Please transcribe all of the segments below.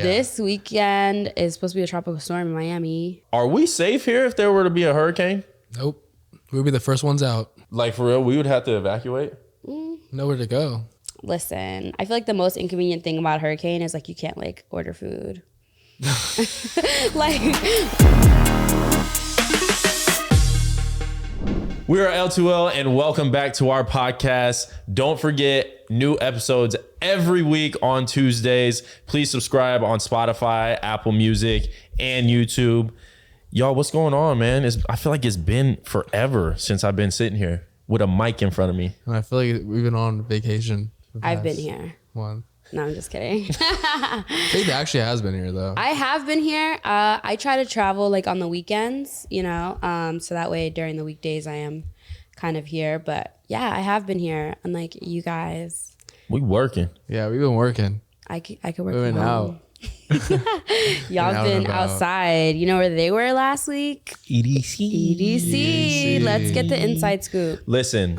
This weekend is supposed to be a tropical storm in Miami. Are we safe here if there were to be a hurricane? Nope. We'll be the first ones out. Like, for real, we would have to evacuate? Nowhere to go. Listen, I feel like the most inconvenient thing about a hurricane is like you can't like order food. Like We are L2L and welcome back to our podcast. Don't forget, new episodes every week on Tuesdays. Please subscribe on Spotify, Apple Music, and YouTube. Y'all, what's going on, man? I feel like it's been forever since I've been sitting here with a mic in front of me. And I feel like we've been on vacation. I've been here. One. No, I'm just kidding. Phaith actually has been here though. I have been here. I try to travel like on the weekends, you know, so that way during the weekdays I am kind of here. But yeah, I have been here. Unlike you guys. We working. Yeah, we've been working. I could work We've from been home. out. Y'all been outside. You know where they were last week? EDC. Let's get the inside scoop. Listen.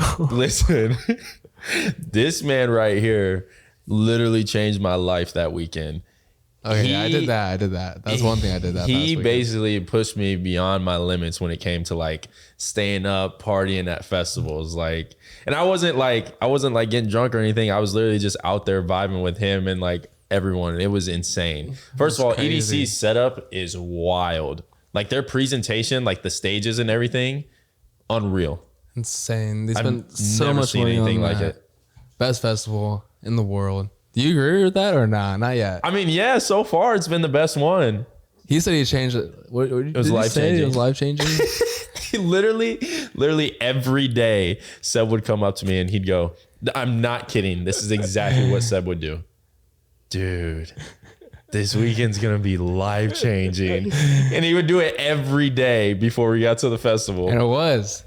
This man right here literally changed my life that weekend. Okay, I did that. That's one thing I did that. He basically pushed me beyond my limits when it came to like staying up, partying at festivals. Like, and I wasn't like getting drunk or anything. I was literally just out there vibing with him and like everyone. It was insane. First of all, crazy. EDC's setup is wild. Like their presentation, like the stages and everything, unreal. Insane. They I've spent so never much seen money anything on like that. it. Best festival in the world. Do you agree with that or nah? Not yet. I mean, yeah, so far it's been the best one. He said he changed it. What It was life-changing. It was life changing. literally every day Seb would come up to me and he'd go, I'm not kidding. This is exactly what Seb would do. Dude, this weekend's going to be life-changing. And he would do it every day before we got to the festival. And it was.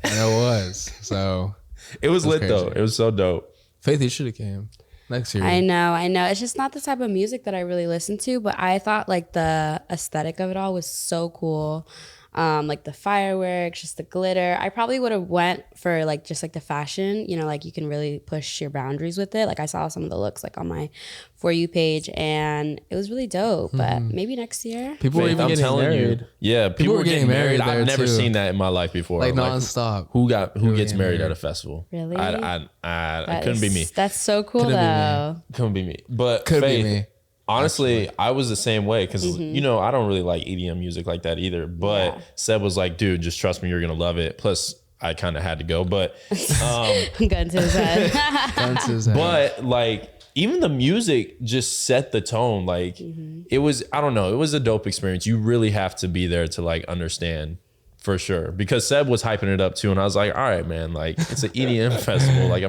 So It was lit crazy. though. It was so dope. Phaith, you should have came next year. I know. It's just not the type of music that I really listen to, but I thought like the aesthetic of it all was so cool. Like the fireworks, just the glitter. I probably would have went for like just like the fashion, you know, like you can really push your boundaries with it. Like I saw some of the looks like on my For You page and it was really dope, but maybe next year. People were Faith, even I'm getting telling married. you. Yeah, people were getting married. I've there, never too. seen that in my life before. Like nonstop. Who were gets getting married married. at a festival? Really? I couldn't be me. That's so cool Couldn't be me. though. Couldn't be me. But Could Faith, be me. honestly, I was the same way because, you know, I don't really like EDM music like that either. But Yeah. Seb was like, dude, just trust me, you're going to love it. Plus, I kind of had to go. But, Gun to his head. Guns to his head. but like, even the music just set the tone. Like, it was, I don't know, it was a dope experience. You really have to be there to like understand for sure. Because Seb was hyping it up too. And I was like, all right, man, like, it's an EDM festival. Like,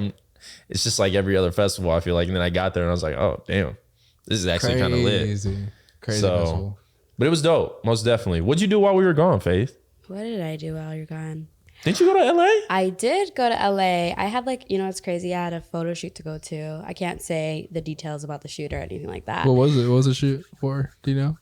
it's just like every other festival, I feel like. And then I got there and I was like, oh, damn. This is actually kind of lit. Crazy So, festival. but it was dope, most definitely. What'd you do while we were gone, Faith? What did I do while you're gone? Didn't you go to LA? I did go to LA. I had like, you know, it's crazy. I had a photo shoot to go to. I can't say the details about the shoot or anything like that. What was it? What was the shoot for? Do you know?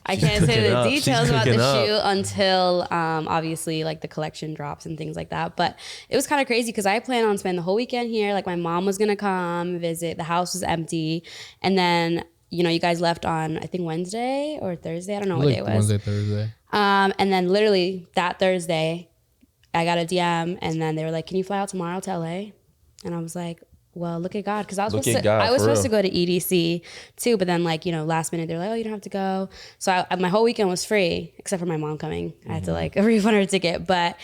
I can't say cooking the up. details She's about the cooking up. shoot until obviously like the collection drops and things like that. But it was kind of crazy because I planned on spending the whole weekend here. Like my mom was gonna come visit. The house was empty, and then you know you guys left on I think Wednesday or Thursday. I don't know what day it was. Wednesday, Thursday. And then literally that Thursday, I got a DM, and then they were like, "Can you fly out tomorrow to LA?" And I was like, well, look at God, because I was Look supposed at to. God, I was for supposed to real. go to EDC too, but then like you know, last minute they're like, "Oh, you don't have to go." So my whole weekend was free except for my mom coming. I had to like refund her ticket, but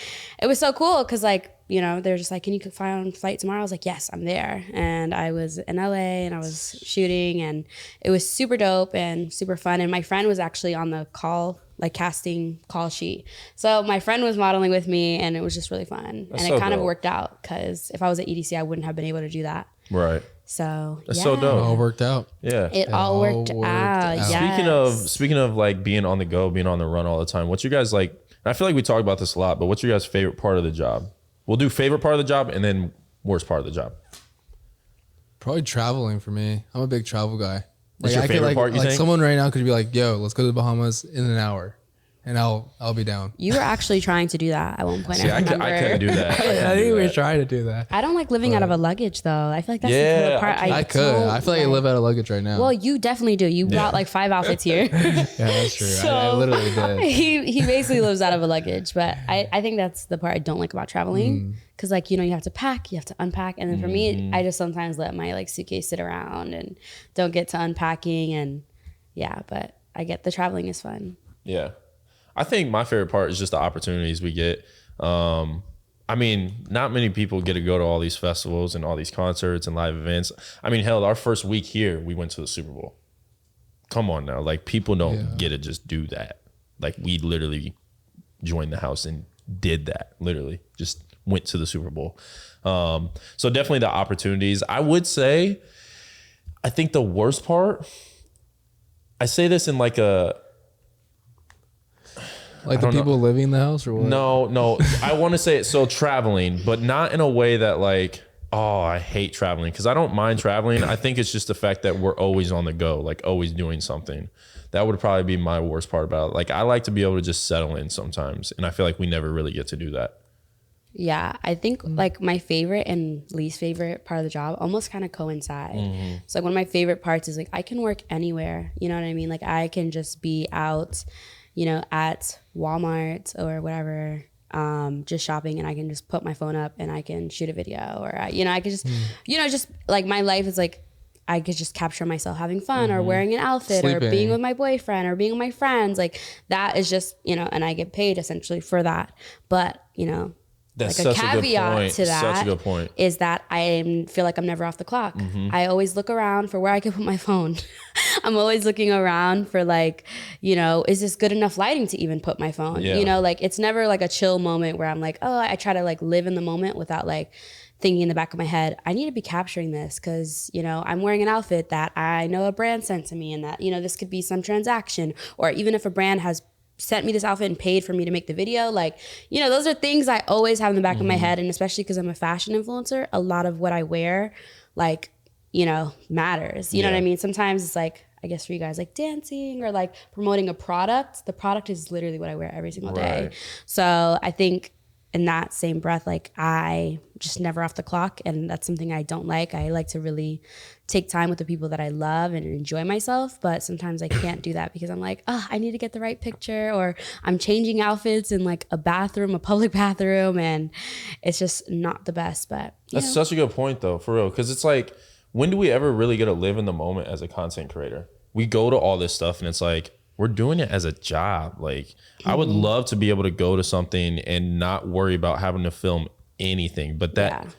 it was so cool because like you know they're just like, "Can you fly on flight tomorrow?" I was like, "Yes, I'm there," and I was in LA and I was shooting, and it was super dope and super fun. And my friend was actually on the call. Like casting call sheet. So my friend was modeling with me and it was just really fun. That's and so it kind of dope. worked out because if I was at EDC, I wouldn't have been able to do that. Right. So That's yeah. so dope. It all worked out. Yeah. It all worked out. Yes. Speaking of like being on the go, being on the run all the time, what's your guys like? I feel like we talk about this a lot, but what's your guys' favorite part of the job? We'll do favorite part of the job and then worst part of the job. Probably traveling for me. I'm a big travel guy. What's your I could, favorite like, part, you like think? someone right now could be like, "Yo, let's go to the Bahamas in an hour." and I'll be down. You were actually trying to do that at one point. See, I couldn't do that. I think we were trying to do that. I don't like living out of a luggage though. I feel like that's Yeah, the part I could. I feel like I live out of luggage right now. Well, you definitely do. You brought like 5 outfits here. Yeah, that's true. I literally did. He basically lives out of a luggage, but I think that's the part I don't like about traveling. Cause like, you have to pack, you have to unpack. And then for me, I just sometimes let my like suitcase sit around and don't get to unpacking. And yeah, but I get the traveling is fun. Yeah. I think my favorite part is just the opportunities we get. I mean, not many people get to go to all these festivals and all these concerts and live events. I mean, hell, our first week here, we went to the Super Bowl. Come on now. Like, people don't get to just do that. Like, we literally joined the house and did that. Literally just went to the Super Bowl. So definitely the opportunities. I would say, I think the worst part, I say this in like a, like the people living in the house or what? No. I want to say it. So traveling, but not in a way that like, oh, I hate traveling, because I don't mind traveling. I think it's just the fact that we're always on the go, like always doing something. That would probably be my worst part about it. Like, I like to be able to just settle in sometimes, and I feel like we never really get to do that. Yeah, I think like my favorite and least favorite part of the job almost kind of coincide. So like one of my favorite parts is like I can work anywhere. You know what I mean? Like I can just be out, at Walmart or whatever, just shopping, and I can just put my phone up and I can shoot a video, or I could just, just like my life is like I could just capture myself having fun or wearing an outfit or being with my boyfriend or being with my friends. Like that is just, and I get paid essentially for that. But, That's like a such caveat a good point. to that Such a good point. is that I feel like I'm never off the clock. I always look around for where I can put my phone. I'm always looking around for like, is this good enough lighting to even put my phone? Yeah. Like it's never like a chill moment where I'm like, oh, I try to like live in the moment without like thinking in the back of my head, I need to be capturing this because, I'm wearing an outfit that I know a brand sent to me, and that, this could be some transaction, or even if a brand has sent me this outfit and paid for me to make the video. Like, those are things I always have in the back of my head. And especially because I'm a fashion influencer, a lot of what I wear, like, matters. You know what I mean? Sometimes it's like, I guess for you guys, like dancing or like promoting a product. The product is literally what I wear every single day. Right. So I think in that same breath, like I just never off the clock. And that's something I don't like. I like to really take time with the people that I love and enjoy myself. But sometimes I can't do that because I'm like, I need to get the right picture, or I'm changing outfits in like a bathroom, a public bathroom. And it's just not the best. But that's such a good point though, for real. Cause it's like, when do we ever really get to live in the moment as a content creator? We go to all this stuff and it's like, we're doing it as a job. Like, I would love to be able to go to something and not worry about having to film anything, but that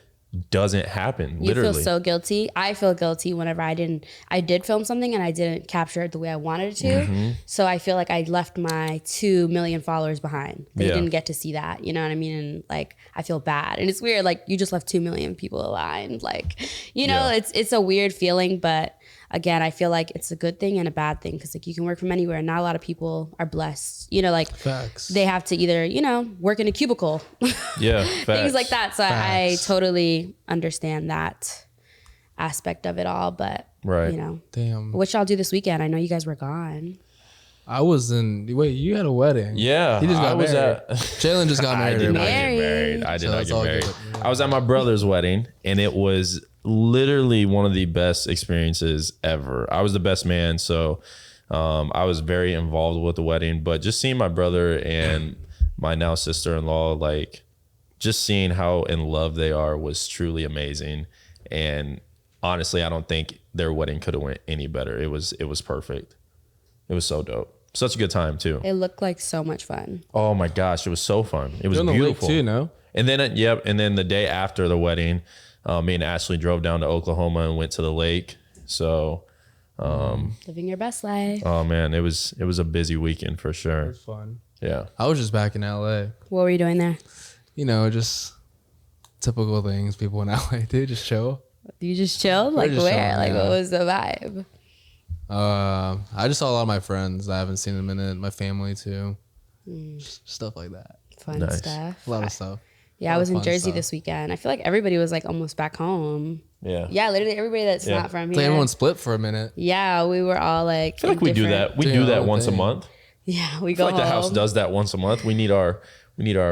doesn't happen. You literally. feel so guilty. I feel guilty whenever I did film something and I didn't capture it the way I wanted it to. So I feel like I left my 2 million followers behind. They didn't get to see that. You know what I mean? And like, I feel bad. And it's weird. Like, you just left 2 million people aligned. Like, it's a weird feeling, but again, I feel like it's a good thing and a bad thing because like you can work from anywhere. Not a lot of people are blessed. Like Facts. They have to either, work in a cubicle. Yeah. Things like that. So I totally understand that aspect of it all. But, Damn. what y'all do this weekend? I know you guys were gone. I was wait, you had a wedding. Yeah. He just got married. at Jalen just got married. I did not Married. get married. I did So not it's get all married. good. I was at my brother's wedding, and it was literally one of the best experiences ever. I was the best man, so I was very involved with the wedding. But just seeing my brother and my now sister-in-law, like just seeing how in love they are was truly amazing. And honestly, I don't think their wedding could have went any better. It was perfect. It was so dope. Such a good time too. It looked like so much fun. Oh my gosh, it was so fun. It was You're on the lake beautiful too, no? And then and then the day after the wedding, me and Ashley drove down to Oklahoma and went to the lake. So Living your best life. oh man, it was a busy weekend for It sure. was fun. Yeah. I was just back in LA. What were you doing there? Just typical things people in LA do, just chill. You just chilled? Like just where? chilling, Like yeah. what was the vibe? I just saw a lot of my friends I haven't seen in a minute, my family too. Stuff like that. Fun Nice. stuff. A lot of stuff. Yeah, I lot was of in fun Jersey stuff. this weekend. I feel like everybody was like almost back home. Yeah. Yeah, literally everybody that's not from It's like here. everyone split for a minute. Yeah, we were all like. I feel like we do that. We do that once a month. Yeah, we I go feel like the house home. does that once a month. We need our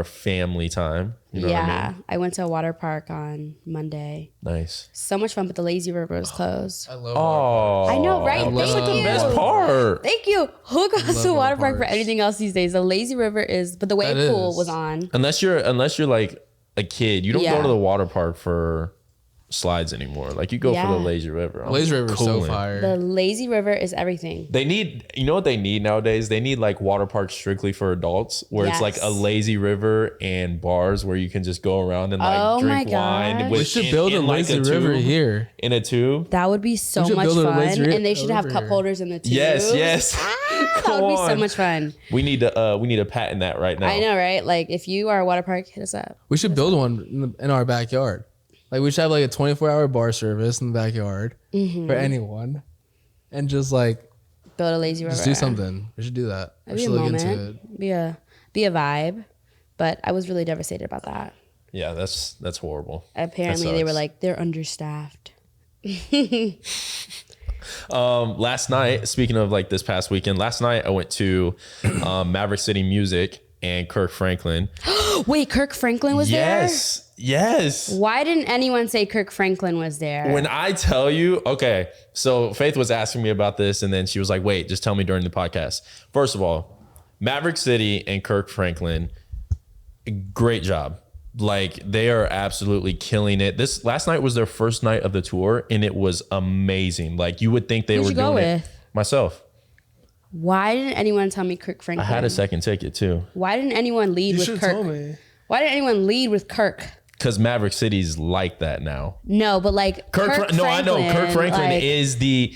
family time. You know what I mean? I went to a water park on Monday. Nice. So much fun, but the lazy river was closed. I love. Oh, I know, right? That's like the Thank best you. part. Thank you. Who goes to a water park for parks. anything else these days? The lazy river is, but the wave That pool is. was on. Unless you're like a kid, you don't go Yeah. to the water park for slides anymore. Like you go for Yeah. the lazy river. I'm Lazy River is so cooling. fire. The lazy river is everything. They need, you know what they need nowadays? They need like water parks strictly for adults where it's like a Yes. lazy river and bars where you can just go around and like Oh my drink wine. gosh. With, We should build a like, lazy river tube, here. in a tube. That would be so should much build a fun, lazy and they should have river cup here. holders in the tubes. Yes. That Come would be so on. much fun. We need to patent that right now. I know, right? Like if you are a water park, hit us up. We should build one in our backyard. Like we should have like a 24-hour bar service in the backyard for anyone, and just like Build a lazy river. just do something. We should do that. We That'd be should a look into moment. it. Be a vibe. But I was really devastated about that. Yeah, that's horrible. Apparently That they were sucks. like, they're understaffed. Last night, speaking of like this past weekend, last night I went to Maverick City Music and Kirk Franklin. Wait, Kirk Franklin was there? Yes. Why didn't anyone say Kirk Franklin was there? When I tell you, okay, so Phaith was asking me about this, and then she was like, wait, just tell me during the podcast. First of all, Maverick City and Kirk Franklin, great job. Like, they are absolutely killing it. This last night was their first night of the tour, and it was amazing. Like, you would think they Who'd were you go doing it. with? Myself. Why didn't anyone tell me Kirk I Franklin? had a second ticket, too. Why didn't anyone lead with Kirk? me. Why didn't anyone lead with Kirk? Because Maverick City's like that now. No, but like No, I know. Kirk Franklin like, is the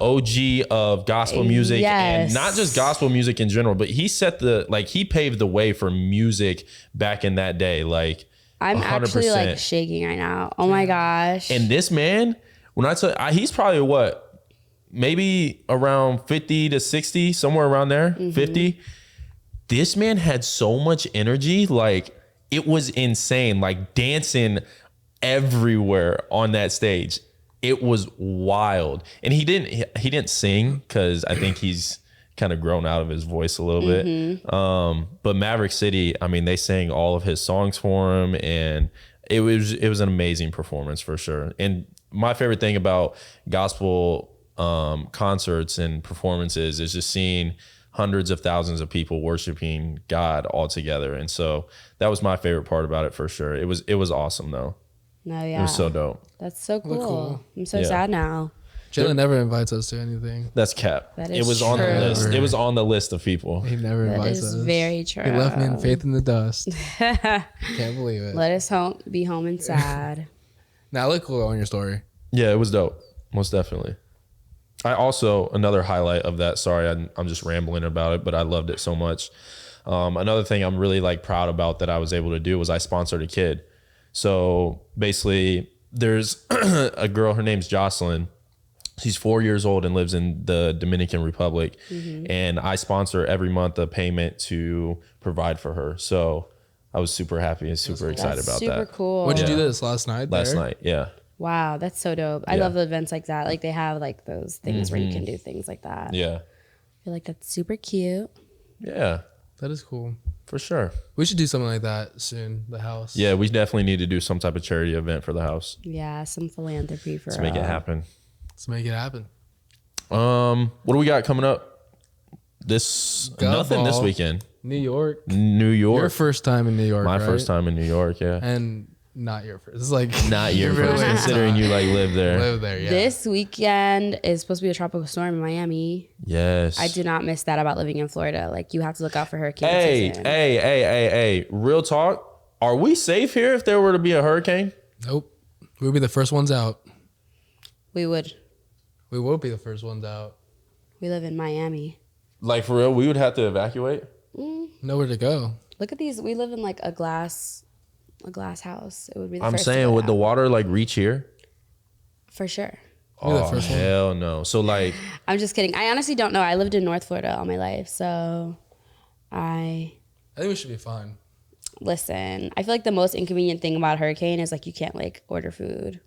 OG of gospel music, and Yes. not just gospel music in general, but he he paved the way for music back in that day. Like, I'm 100%. actually like shaking right now. Oh my gosh. And this man, when I tell he's probably maybe around 50 to 60, somewhere around there, Mm-hmm. 50. This man had so much energy, like it was insane, like dancing everywhere on that stage. It was wild. And he didn't sing because I think he's kind of grown out of his voice a little bit. But Maverick City, I mean, they sang all of his songs for him, and it was an amazing performance for sure. And my favorite thing about gospel concerts and performances is just seeing hundreds of thousands of people worshiping God all together. And so that was my favorite part about it for sure. It was awesome though. No, yeah. It was so dope. That's so cool. cool. I'm so Yeah. sad now. Jaylin never invites us to anything. That's cap. That It is was on the true. list. It was on the list of people. He never That invites is us. very true. He left me in faith in the dust. Can't believe it. Let us be home and sad. Now look cool on your story. Yeah, it was dope. Most definitely. I also, another highlight of that, sorry, I'm just rambling about it, but I loved it so much. Another thing I'm really like proud about that I was able to do was I sponsored a kid. So basically there's a girl, her name's Jocelyn. She's 4 years old and lives in the Dominican Republic. And I sponsor every month a payment to provide for her. So I was super happy and super excited That's about super that. cool. When'd you do Yeah. this last night? Last there? night. Yeah. Wow, that's so dope. I Yeah. love the events like that. Like they have like those things where you can do things like that. Yeah. I feel like that's super cute. Yeah, That is cool. for sure. We should do something like that soon. The house. Yeah, we definitely need to do some type of charity event for the house. Yeah, some philanthropy for Let's make it happen. Let's make it happen. What do we got coming up? Nothing this Godball. weekend. New York. New York. Your first time in New York. My right? first time in New York, yeah. And not your first. It's like Not your really first, considering you like live there. live there. Yeah. This weekend is supposed to be a tropical storm in Miami. Yes. I did not miss that about living in Florida. Like you have to look out for hurricane Hey, season. hey. Real talk. Are we safe here if there were to be a hurricane? Nope. We'll be the first ones out. We would. We will be the first ones out. We live in Miami. Like for real, we would have to evacuate? Nowhere to go. Look at these. We live in like a glass house. It would be the I'm first to saying, go would the out. water like reach here? For sure. You're the Oh, first one. hell no. So like, I'm just kidding. I honestly don't know. I lived in North Florida all my life. So I think we should be fine. listen. I feel like the most inconvenient thing about a hurricane is like you can't like order food.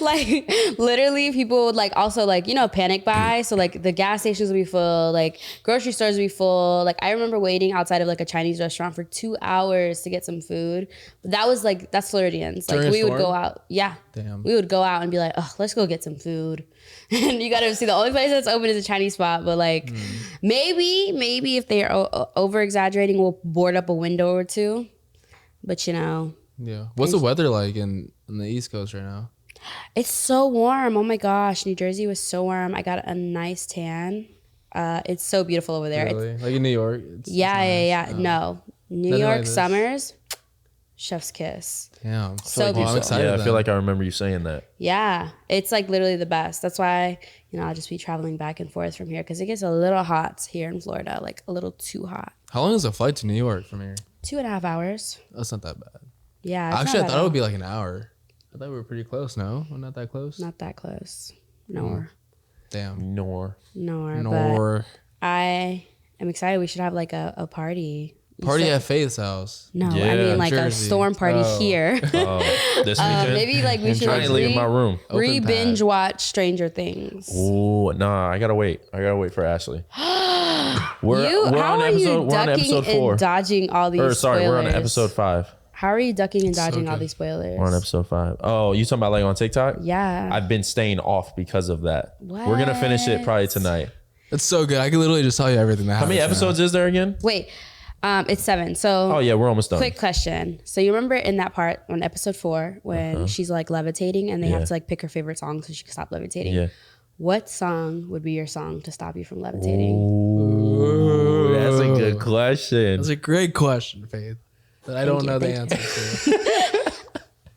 Like literally people would like also like, you know, panic buy. So like the gas stations would be full, like grocery stores would be full. Like I remember waiting outside of like a Chinese restaurant for 2 hours to get some food. But that was like, that's Floridians. Like During a we would storm? go out. Yeah. Damn. We would go out and be like, oh, let's go get some food. And you got to see the only place that's open is a Chinese spot. But like maybe if they are over exaggerating, we'll board up a window or two. But you know. Yeah. What's the weather like in the East Coast right now? It's so warm. Oh my gosh. New Jersey was so warm. I got a nice tan. It's so beautiful over there. Really? Like in New York? It's Yeah. nice. No. New Nothing York like this. summers, chef's kiss. Damn. So I'm beautiful. excited. Yeah, I then. feel like I remember you saying that. Yeah. It's like literally the best. That's why, you know, I'll just be traveling back and forth from here because it gets a little hot here in Florida, like a little too hot. How long is a flight to New York from here? 2.5 hours. That's not that bad. Yeah. it's Actually, not I bad thought at it would all. be like an hour. I thought we were pretty close. No, we're not that close. Not that close. Nowhere. Damn. Nor. Nowhere. But Nor I am excited. We should have like a party. party at Phaith's house. No, I Yeah, mean like a Jersey. storm party Oh. here. This weekend. Maybe like we And should I like ain't leaving my room. Open binge pad. watch Stranger Things. Ooh, nah, I gotta wait. I gotta wait for Ashley. We're How are you we're on ducking episode 4. and dodging all these Or sorry, spoilers? we're on episode 5. How are you ducking and dodging all good. these spoilers? We're on episode 5. Oh, you talking about like on TikTok? Yeah. I've been staying off because of that. We're gonna finish it probably tonight. It's so good. I can literally just tell you everything that How happens. many episodes is there again? Wait, it's 7. So Oh yeah, we're almost done. quick question. So you remember in that part on episode 4 when she's like levitating and they Yeah. have to like pick her favorite song so she can stop levitating? Yeah. What song would be your song to stop you from levitating? Ooh, that's a good question. That's a great question, Phaith. That I don't know the answer to.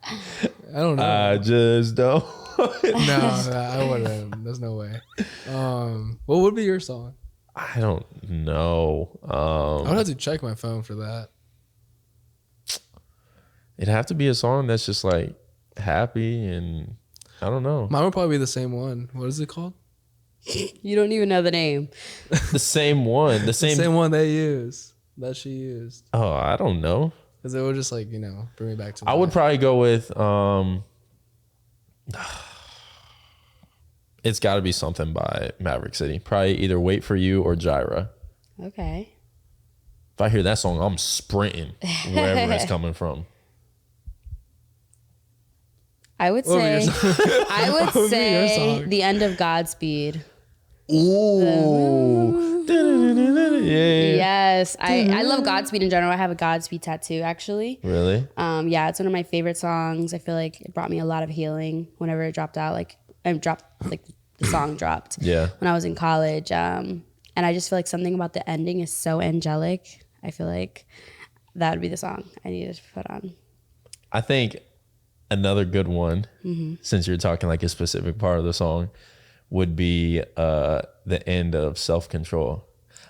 I don't know. I just don't. no, I wouldn't. There's no way. What would be your song? I don't know. I would have to check my phone for that. It'd have to be a song that's just like happy and I don't know. Mine would probably be the same one. What is it called? You don't even know the name. The same one. The The same. same one they used. That she used. Oh, I don't know. Because it would just like, bring me back to I would probably go with it's got to be something by Maverick City. Probably either Wait for You or Gyra. Okay. If I hear that song, I'm sprinting wherever it's coming from. I would What would be say your I would would be your say song? the end of Godspeed. Ooh. Yeah. Yes. I love Godspeed in general. I have a Godspeed tattoo actually. Really? Yeah, it's one of my favorite songs. I feel like it brought me a lot of healing whenever it dropped out. Like the song dropped. Yeah. When I was in college. And I just feel like something about the ending is so angelic. I feel like that would be the song I needed to put on. I think another good one, since you're talking like a specific part of the song, would be the end of Self-Control.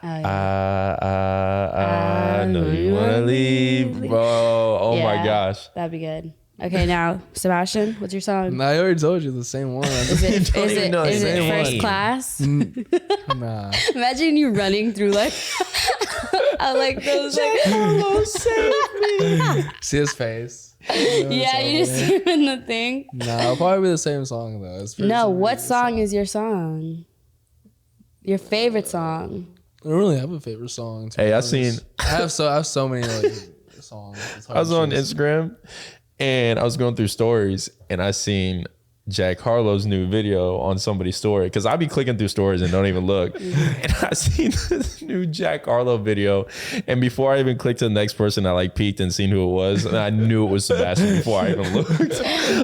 Oh, yeah. I know you want to leave, bro. Oh my Yeah, gosh. That'd be good. Okay, now Sebastian, what's your song? I already told you the same one. Is it, don't even know is his it name. First Class? Nah. Imagine you running through like, I like those like, See his face. yeah, you just see him in the thing. Nah, it'll probably be the same song though. It's pretty No, similar. what song is your song? Your favorite song? I don't really have a favorite song. to be Hey, I honest. seen. I have so many like songs. It's hard I was to on choose. Instagram and I was going through stories and I seen Jack Harlow's new video on somebody's story because I be clicking through stories and don't even look. And I seen this new Jack Harlow video. And before I even clicked to the next person, I like peeked and seen who it was. And I knew it was Sebastian before I even looked.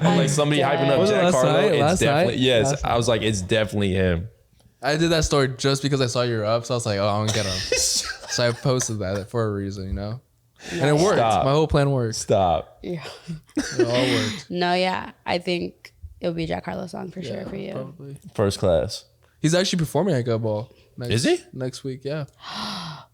I'm like, somebody hyping up Was it Jack last Harlow. night? It's Last definitely, night? yes. Last I was like, it's definitely him. I did that story just because I saw you were up, so I was like, oh, I'm gonna get him. So I posted that for a reason, and it worked. Stop. My whole plan worked. Stop. Yeah. It all worked. No, yeah. I think it'll be a Jack Harlow song for sure for you. Probably. First Class. He's actually performing at Go Ball. Is he? Next week? Yeah.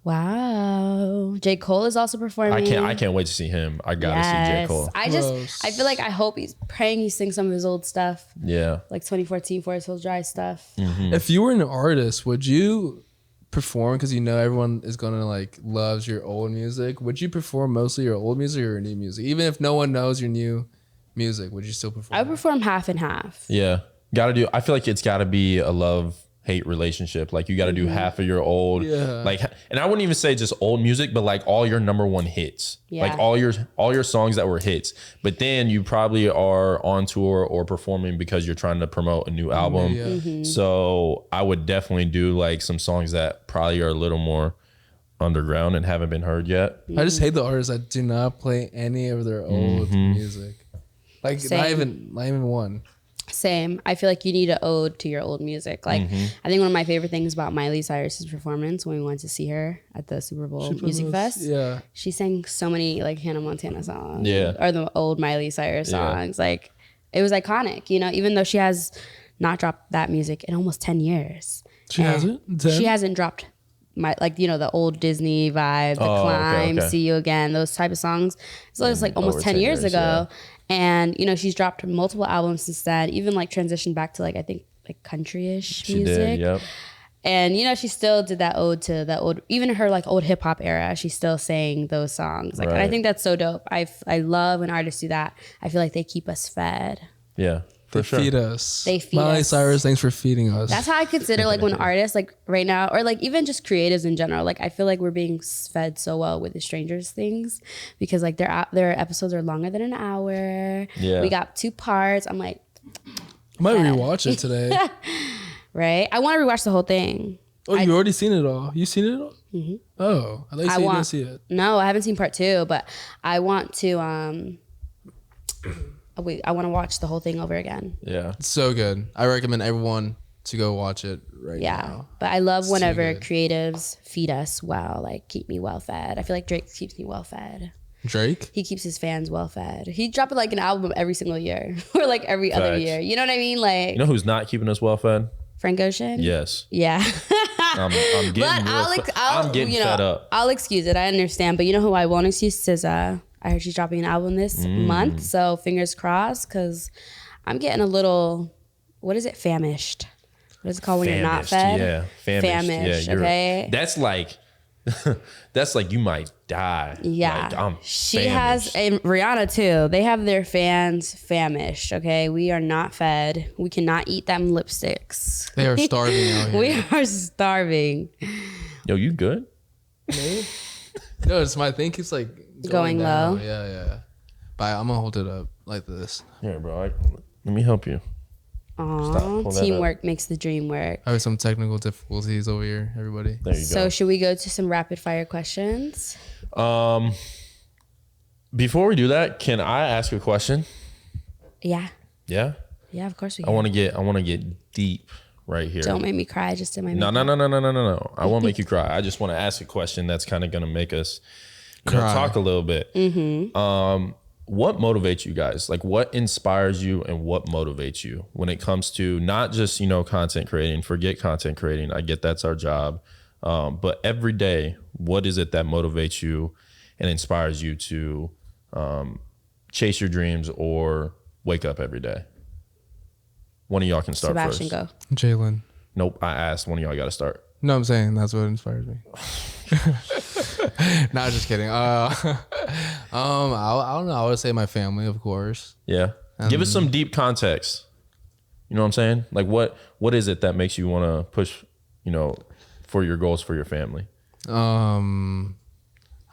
Wow. J. Cole is also performing. I can't wait to see him. I gotta see J. Cole. I Close. feel like I hope he's praying he sings some of his old stuff, Yeah. like 2014 Forest Hills Drive stuff. If you were an artist, would you perform because everyone is gonna like loves your old music? Would you perform mostly your old music or your new music, even if no one knows your new music, would you still perform? I would perform half and half. Yeah. I feel like it's gotta be a love-hate relationship. Like you gotta do half of your old, like, and I wouldn't even say just old music, but like all your number one hits. Yeah. Like all your songs that were hits. But then you probably are on tour or performing because you're trying to promote a new album. So I would definitely do like some songs that probably are a little more underground and haven't been heard yet. I just hate the artists that do not play any of their old music. Like not even one. Same. I feel like you need an ode to your old music. Like I think one of my favorite things about Miley Cyrus's performance when we went to see her at the Super Bowl Music Fest. Yeah. She sang so many like Hannah Montana songs. Yeah. Or the old Miley Cyrus songs. Like it was iconic, you know, even though she has not dropped that music in almost 10 years. She hasn't? 10? She hasn't dropped like, you know, the old Disney vibe, the Climb, okay. See You Again, those type of songs. So it was like almost 10 years ago. And, you know, she's dropped multiple albums since then, even like transitioned back to like, I think like country-ish music. She did, yep. And, you know, she still did that ode to that old, even her like old hip hop era, she still sang those songs. Like, and I think that's so dope. I love when artists do that. I feel like they keep us fed. Yeah. They feed us. They feed Miley us. Cyrus, thanks for feeding us. That's how I consider like when artists like right now, or like even just creatives in general, like I feel like we're being fed so well with the Strangers things because like their episodes are longer than an hour. Yeah. We got 2 parts. I'm like, I might rewatch it today. right? I want to rewatch the whole thing. Oh, you already seen it all? You seen it all? Oh, I thought you said you didn't see it. No, I haven't seen part 2, but I want to I want to watch the whole thing over again. Yeah. It's so good. I recommend everyone to go watch it right now. But I love whenever good. creatives feed us well, like keep me well fed. I feel like Drake keeps me well fed. Drake? He keeps his fans well fed. He dropped like an album every single year or like every other Facts. year. You know what I mean? Like You know who's not keeping us well fed? Frank Ocean? Yes. Yeah. I'm getting I'm getting fed up. I'll excuse it. I understand. But you know who I won't excuse? SZA. I heard she's dropping an album this month. So fingers crossed because I'm getting a little, what is it? Famished. What is it called when you're not fed? Yeah. Famished. Yeah, okay. That's like you might die. Yeah. Like, she has, and Rihanna too. They have their fans famished. Okay. We are not fed. We cannot eat them lipsticks. They are starving out here. We are starving. Yo, you good? No, it's my thing keeps like Going down. low? Yeah. But I'm gonna hold it up like this. Here, bro. Let me help you. Aw, teamwork makes the dream work. I have some technical difficulties over here, everybody. There you So go. should we go to some rapid fire questions? Before we do that, can I ask a question? Yeah. Yeah. Yeah, of course we I can. want to get deep right here. Don't make me cry just in my No. I won't make you cry. I just want to ask a question that's kind of going to make us talk a little bit. What motivates you guys? Like what inspires you and what motivates you when it comes to not just, content creating, forget content creating. I get that's our job. But every day, what is it that motivates you and inspires you to chase your dreams or wake up every day? One of y'all can start Sebastian, first. go. Jalen. Nope, I asked. One of y'all got to start. No, I'm saying that's what inspires me. Nah, just kidding. I don't know. I would say my family, of course. Yeah. Give us some deep context. You know what I'm saying? Like what is it that makes you want to push, for your goals for your family? I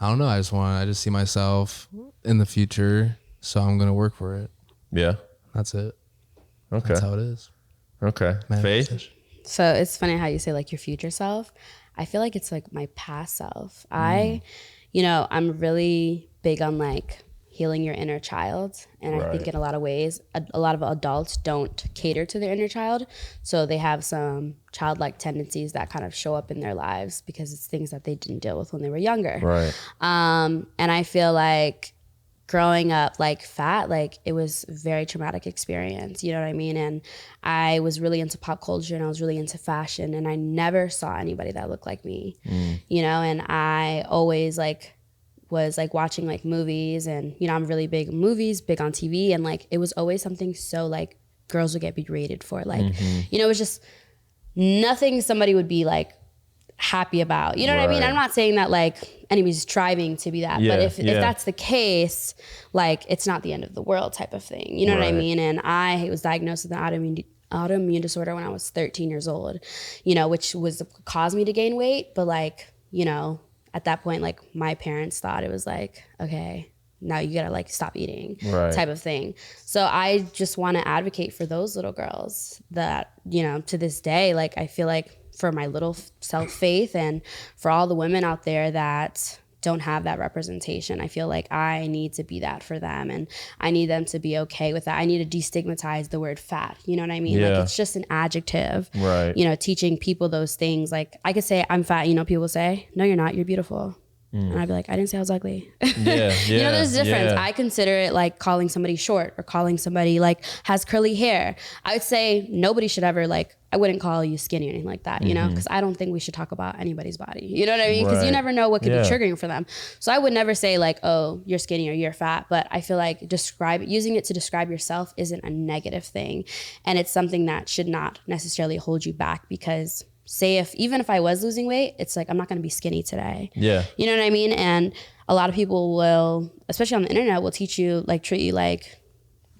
don't know. I just see myself in the future, so I'm gonna work for it. Yeah. That's it. Okay. That's how it is. Okay. Phaith? So it's funny how you say like your future self. I feel like it's like my past self. I'm really big on like healing your inner child. And I think in a lot of ways, a lot of adults don't cater to their inner child. So they have some childlike tendencies that kind of show up in their lives because it's things that they didn't deal with when they were younger. Right. And I feel like growing up like fat, like it was a very traumatic experience, you know what I mean? And I was really into pop culture and I was really into fashion and I never saw anybody that looked like me, and I always was watching like movies and, I'm really big in movies, big on TV. And like, it was always something so like girls would get berated for. Like, it was just nothing somebody would be like happy about. You know what I mean? Right. I'm not saying that like anybody's striving to be that, but if that's the case, like it's not the end of the world type of thing. You know what I Right. mean? And I was diagnosed with an autoimmune disorder when I was 13 years old, you know, which was caused me to gain weight. But like, you know, at that point, like my parents thought it was like, okay, now you gotta like stop eating type of thing. So I just want to advocate for those little girls that, you know, to this day, like I feel like for my little self Phaith and for all the women out there that don't have that representation, I feel like I need to be that for them, and I need them to be okay with that. I need to destigmatize the word fat. You know what I mean? Yeah. Like it's just an adjective, Right. you know, teaching people those things. Like I could say I'm fat, you know, people say, no, you're not, you're beautiful. And I'd be like, I didn't say I was ugly. Yeah. You know, there's a difference. Yeah. I consider it like calling somebody short or calling somebody like has curly hair. I would say nobody should ever like, I wouldn't call you skinny or anything like that, you know, because I don't think we should talk about anybody's body. You know what I mean? Because you Right. never know what could Yeah. be triggering for them. So I would never say like, oh, you're skinny or you're fat. But I feel like using it to describe yourself isn't a negative thing. And it's something that should not necessarily hold you back, because even if I was losing weight, it's like, I'm not going to be skinny today. Yeah. You know what I mean? And a lot of people will, especially on the internet, will treat you like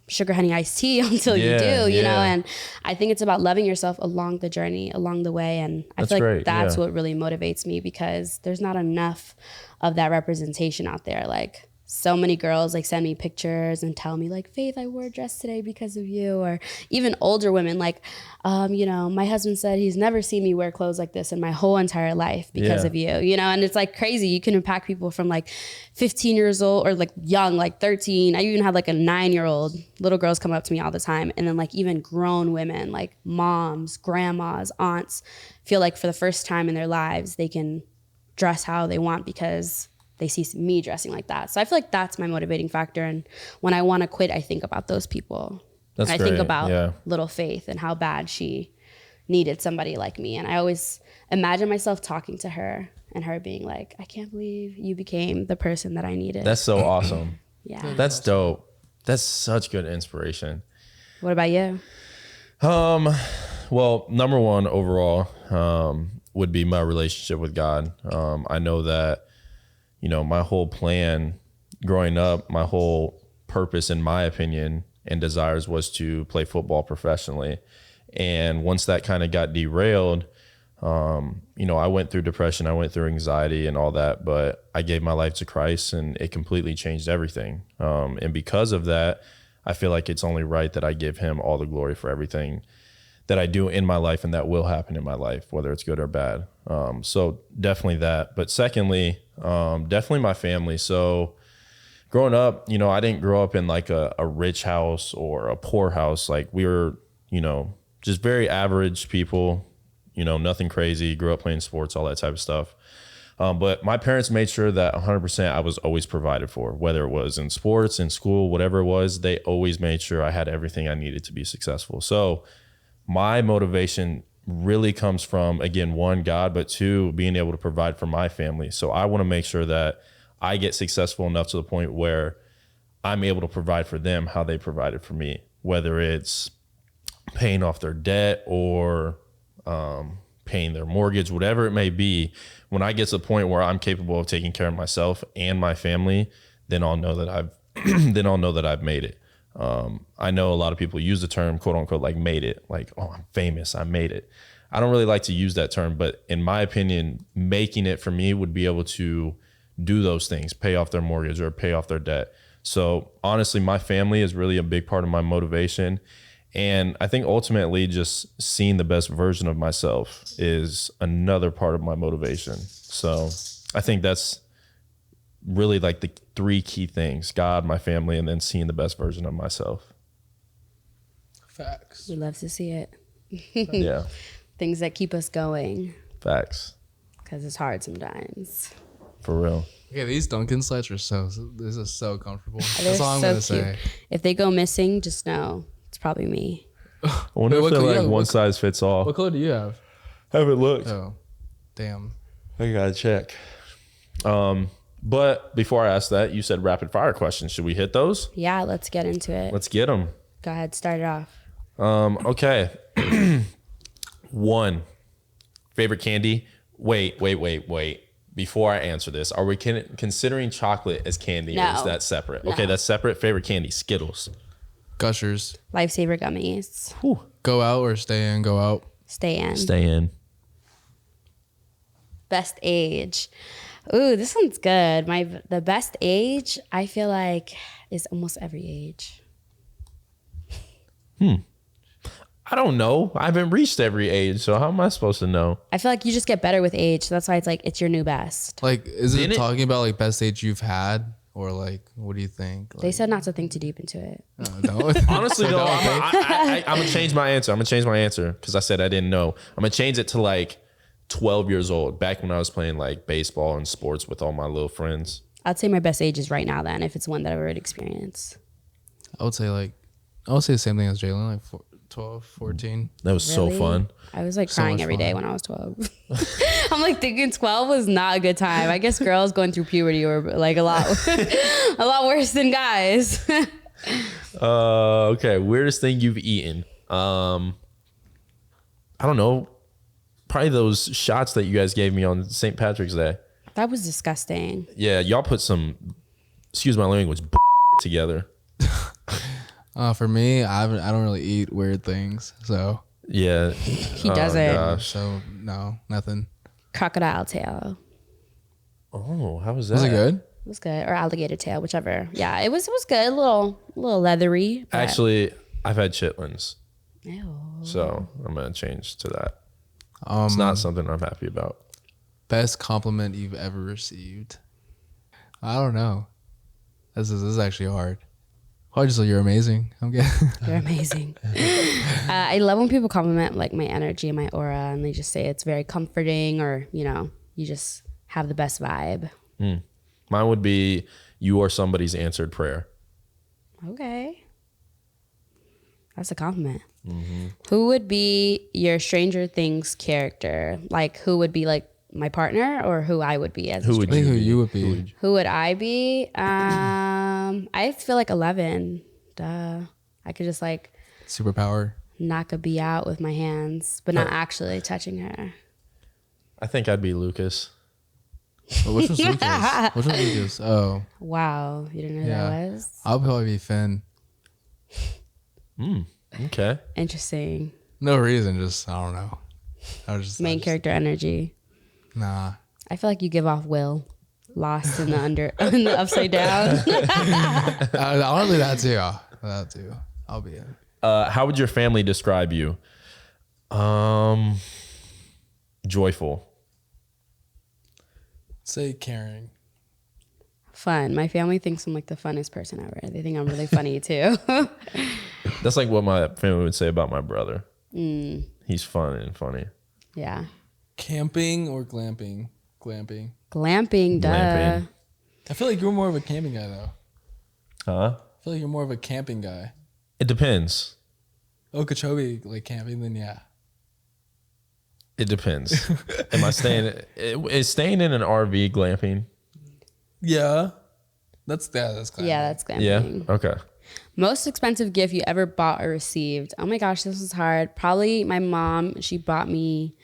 sugar honey iced tea until you do, you know? And I think it's about loving yourself along the journey, along the way. And I feel like that's what really motivates me, because there's not enough of that representation out there. Like so many girls like send me pictures and tell me like, Phaith, I wore a dress today because of you. Or even older women like, you know, my husband said he's never seen me wear clothes like this in my whole entire life because of you, you know? And it's like crazy. You can impact people from like 15 years old or like young, like 13. I even had like a 9-year-old. Little girls come up to me all the time. And then like even grown women, like moms, grandmas, aunts, feel like for the first time in their lives, they can dress how they want because they see me dressing like that. So I feel like that's my motivating factor. And when I want to quit, I think about those people. That's and I great. think about Yeah. little Phaith and how bad she needed somebody like me. And I always imagine myself talking to her and her being like, I can't believe you became the person that I needed. That's so awesome. Yeah. That's dope. That's such good inspiration. What about you? Well, number one overall would be my relationship with God. I know that, you know, my whole plan growing up, my whole purpose, in my opinion, and desires was to play football professionally. And once that kind of got derailed, you know, I went through depression, I went through anxiety and all that, but I gave my life to Christ and it completely changed everything. And because of that, I feel like it's only right that I give him all the glory for everything that I do in my life and that will happen in my life, whether it's good or bad. So definitely that. But secondly, definitely my family. So growing up, you know, I didn't grow up in like a rich house or a poor house. Like we were, you know, just very average people, you know, nothing crazy, grew up playing sports, all that type of stuff. But my parents made sure that 100% I was always provided for, whether it was in sports, in school, whatever it was, they always made sure I had everything I needed to be successful. So my motivation really comes from, again, one, God, but two, being able to provide for my family. So I want to make sure that I get successful enough to the point where I'm able to provide for them how they provided for me, whether it's paying off their debt or paying their mortgage, whatever it may be. When I get to the point where I'm capable of taking care of myself and my family, then I'll know that I've made it. I know a lot of people use the term quote unquote like made it, like, oh, I'm famous, I made it. I don't really like to use that term, but in my opinion, making it for me would be able to do those things, pay off their mortgage or pay off their debt. So honestly, my family is really a big part of my motivation. And I think ultimately just seeing the best version of myself is another part of my motivation. So I think that's really like the three key things: God, my family, and then seeing the best version of myself. Facts. We love to see it. Yeah. Things that keep us going, Facts. because it's hard sometimes. For real. Okay, these Duncan slides are this is so comfortable. They're That's all I'm so gonna cute. say. If they go missing, just know it's probably me. I wonder Wait, if they're what- like yeah, one what- size fits all. What color do you have? Haven't looked. Oh, damn. I gotta check. But before I ask that, you said rapid fire questions. Should we hit those? Yeah, let's get into it. Let's get them. Go ahead, start it off. Okay. 1, favorite candy, Wait. Before I answer this, are we considering chocolate as candy? No. Or is that separate? No. Okay, that's separate. Favorite candy, Skittles. Gushers. Lifesaver gummies. Whew. Go out or stay in, go out. Stay in. Stay in. Best age. Ooh, this one's good. The best age, I feel like, is almost every age. I don't know. I haven't reached every age, so how am I supposed to know? I feel like you just get better with age. So that's why it's like, it's your new best. Like, is Didn't it it- talking about like best age you've had? Or like, what do you think? Like, They said not to think too deep into it. no? Honestly, though, I'm gonna change my answer. I'm gonna change my answer because I said I didn't know. I'm gonna change it to like 12 years old, back when I was playing like baseball and sports with all my little friends. I'd say my best age is right now then, if it's one that I've already experienced. I would say the same thing as Jaylin, like 12, 14. That was Really? so fun. I was like So crying much every day fun. when I was 12. I'm like thinking 12 was not a good time. I guess girls going through puberty were like a lot worse than guys. Okay, weirdest thing you've eaten. I don't know. Probably those shots that you guys gave me on St. Patrick's Day. That was disgusting. Yeah, y'all put some, excuse my language, together. For me, I don't really eat weird things, so Yeah. He doesn't. gosh. so no, nothing. Crocodile tail. Oh, how was that? Was it good? It was good. Or alligator tail, whichever. Yeah, it was good. A little leathery. but- Actually, I've had chitlins, Ew. so I'm gonna change to that. It's not something I'm happy about. Best compliment you've ever received? I don't know. This is actually hard. Probably just like, you're amazing. I'm getting. You're amazing. I love when people compliment like my energy and my aura, and they just say it's very comforting, or you just have the best vibe. Mine would be you are somebody's answered prayer. Okay, that's a compliment. Who would be your Stranger Things character? Like, who would be like my partner, or who I would be as? Who would I think you who be? you would be. Who would I be? I feel like 11. Duh. I could just like Superpower. knock a bee out with my hands, but not actually touching her. I think I'd be Lucas. Oh, which one's Lucas? Which one's Lucas? Oh, Wow, you didn't know who yeah. that was? I'll probably be Finn. Okay. Interesting. No reason, just I don't know. Main character energy. Nah. I feel like you give off Will, lost in the in the upside down. I'll do that too. That too. I'll be in. How would your family describe you? Joyful. Say caring. Fun. My family thinks I'm like the funnest person ever. They think I'm really funny too. That's like what my family would say about my brother. He's fun and funny. Yeah. Camping or glamping? Glamping. Glamping, duh. Glamping. I feel like you're more of a camping guy though. Huh? I feel like you're more of a camping guy. It depends. Okeechobee like camping, then yeah. It depends. Am I staying? Is staying in an RV glamping? Yeah. That's glamping. Yeah, that's glamping. Yeah. Okay. Most expensive gift you ever bought or received? Oh my gosh, this is hard. Probably my mom. She bought me,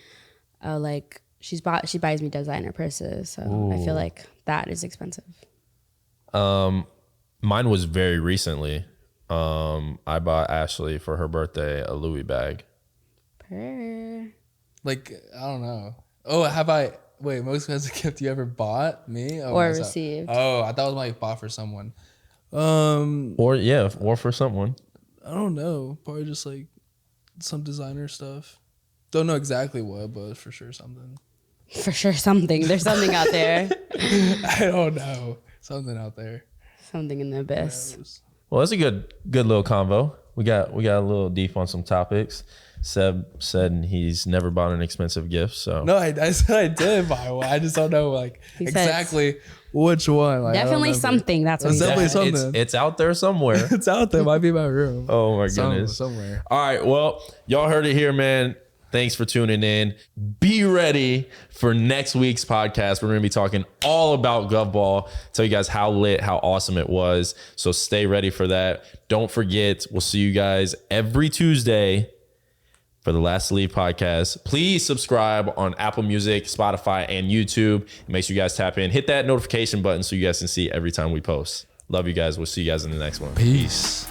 she buys me designer purses. So I feel like that is expensive. Mine was very recently. I bought Ashley for her birthday a Louis bag. Like, I don't know. Oh, most expensive gift you ever bought? Me? Oh, Or myself. received. Oh, I thought it was like bought for someone. Or for someone. I don't know. Probably just like some designer stuff. Don't know exactly what, but for sure something. For sure, something. There's something out there. I don't know. Something out there. Something in the abyss. Well, that's a good little convo. We got a little deep on some topics. Seb said he's never bought an expensive gift, so No, I said I did buy one. I just don't know like He said exactly which one. Like, I don't Definitely remember. something. That's what It's he definitely said. something. it's out there somewhere. It's out there. Might be in my room. Oh my goodness. Somewhere. All right, well, y'all heard it here, man. Thanks for tuning in. Be ready for next week's podcast. We're going to be talking all about Gov Ball, tell you guys how lit, how awesome it was. So stay ready for that. Don't forget, we'll see you guys every Tuesday for the Last to Leave podcast. Please subscribe on Apple Music, Spotify, and YouTube. Make sure you guys tap in. Hit that notification button so you guys can see every time we post. Love you guys. We'll see you guys in the next one. Peace.